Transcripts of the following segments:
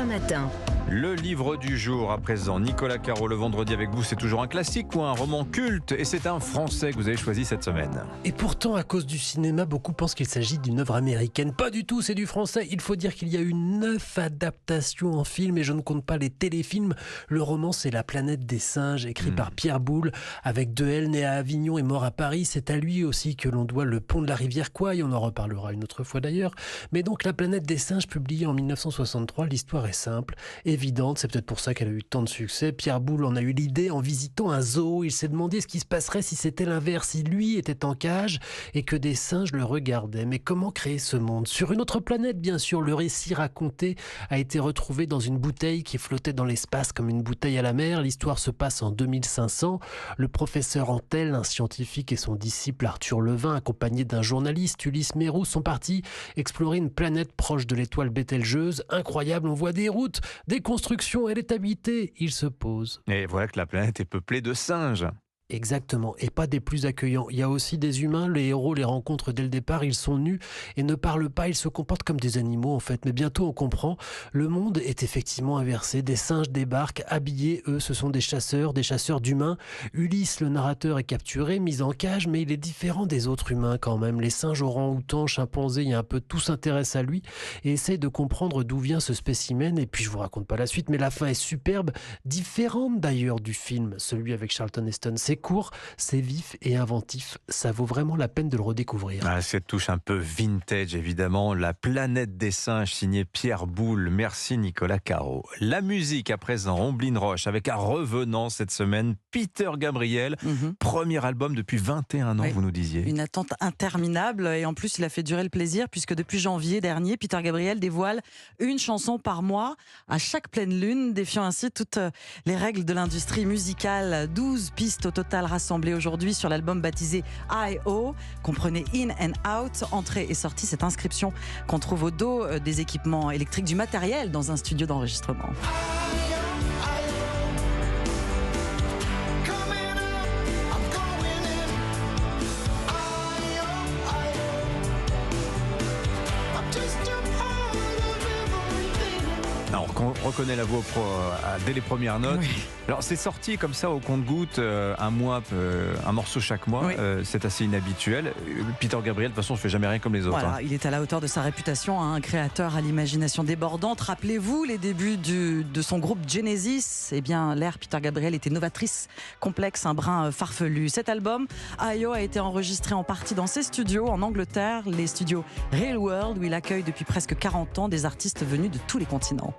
TF1 Matin. Le livre du jour à présent. Nicolas Caro, le vendredi avec vous, c'est toujours un classique ou un roman culte, et c'est un français que vous avez choisi cette semaine. Et pourtant, à cause du cinéma, beaucoup pensent qu'il s'agit d'une œuvre américaine. Pas du tout, c'est du français. Il faut dire qu'il y a eu 9 adaptations en film, et je ne compte pas les téléfilms. Le roman, c'est La planète des singes, écrit par Pierre Boulle, avec Dehaene, né à Avignon et mort à Paris. C'est à lui aussi que l'on doit Le pont de la rivière Kwai, on en reparlera une autre fois d'ailleurs. Mais donc, La planète des singes, publiée en 1963, l'histoire est simple, évidente, c'est peut-être pour ça qu'elle a eu tant de succès. Pierre Boulle en a eu l'idée en visitant un zoo. Il s'est demandé ce qui se passerait si c'était l'inverse, si lui était en cage et que des singes le regardaient. Mais comment créer ce monde ? Sur une autre planète, bien sûr. Le récit raconté a été retrouvé dans une bouteille qui flottait dans l'espace comme une bouteille à la mer. L'histoire se passe en 2500. Le professeur Antel, un scientifique, et son disciple Arthur Levin, accompagné d'un journaliste, Ulysse Mérou, sont partis explorer une planète proche de l'étoile Bételgeuse. Incroyable, on voit des routes, des constructions, elle est habitée. Il se pose. Et voilà que la planète est peuplée de singes. Exactement, et pas des plus accueillants. Il y a aussi des humains, les héros les rencontrent dès le départ, ils sont nus et ne parlent pas, ils se comportent comme des animaux en fait. Mais bientôt on comprend, le monde est effectivement inversé. Des singes débarquent, habillés, eux ce sont des chasseurs d'humains. Ulysse, le narrateur, est capturé, mis en cage, mais il est différent des autres humains quand même. Les singes orang-outans, chimpanzés, il y a un peu tout s'intéresse à lui et essaye de comprendre d'où vient ce spécimen. Et puis je vous raconte pas la suite, mais la fin est superbe, différente d'ailleurs du film, celui avec Charlton Heston. C'est court, c'est vif et inventif. Ça vaut vraiment la peine de le redécouvrir. Cette touche un peu vintage, évidemment. La planète des singes, signé Pierre Boulle. Merci Nicolas Caro. La musique à présent, Omblin Roche, avec un revenant cette semaine, Peter Gabriel. Premier album depuis 21 ans, Oui. Vous nous disiez. Une attente interminable, et en plus il a fait durer le plaisir puisque depuis janvier dernier, Peter Gabriel dévoile une chanson par mois à chaque pleine lune, défiant ainsi toutes les règles de l'industrie musicale. 12 pistes au total rassemblées aujourd'hui sur l'album baptisé I.O. Comprenez In and Out, entrée et sortie, cette inscription qu'on trouve au dos des équipements électriques, du matériel dans un studio d'enregistrement. Alors, on reconnaît la voix dès les premières notes. Oui. Alors, c'est sorti comme ça au compte-gouttes, un morceau chaque mois. Oui. C'est assez inhabituel. Peter Gabriel, de toute façon, ne fait jamais rien comme les autres. Voilà, il est à la hauteur de sa réputation, un créateur à l'imagination débordante. Rappelez-vous les débuts de son groupe Genesis. Eh bien, l'ère Peter Gabriel était novatrice, complexe, un brin farfelu. Cet album, I.O. a été enregistré en partie dans ses studios en Angleterre, les studios Real World, où il accueille depuis presque 40 ans des artistes venus de tous les continents.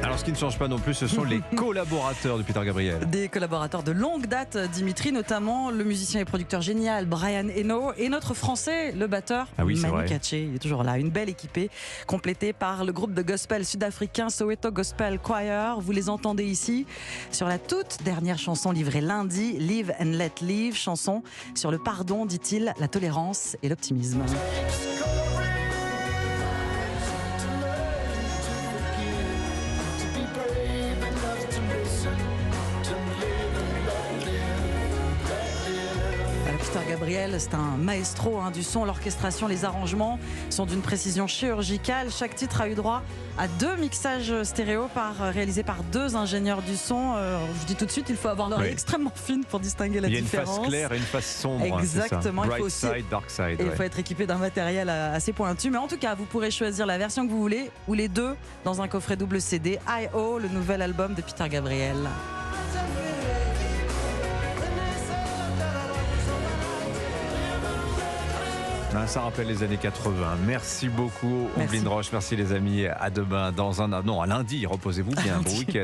Alors, ce qui ne change pas non plus, ce sont les collaborateurs de Peter Gabriel. Des collaborateurs de longue date, Dimitri, notamment le musicien et producteur génial Brian Eno, et notre français, le batteur Ah oui, c'est Manu vrai. Katché. Il est toujours là, une belle équipée, complétée par le groupe de gospel sud-africain Soweto Gospel Choir. Vous les entendez ici sur la toute dernière chanson livrée lundi, Live and Let Live, chanson sur le pardon, dit-il, la tolérance et l'optimisme. Peter Gabriel, c'est un maestro du son. L'orchestration, les arrangements sont d'une précision chirurgicale. Chaque titre a eu droit à 2 mixages stéréo réalisés par 2 ingénieurs du son. Je dis tout de suite, il faut avoir l'oreille extrêmement fine pour distinguer la différence. Il y a une face claire et une face sombre. Exactement. C'est ça. Bright side, dark side. Et il faut être équipé d'un matériel assez pointu. Mais en tout cas, vous pourrez choisir la version que vous voulez ou les deux dans un coffret double CD. I.O., le nouvel album de Peter Gabriel. Ça rappelle les années 80. Merci beaucoup, Omblin Roche. Merci les amis. À demain, à lundi. Reposez-vous bien. Bon week-end.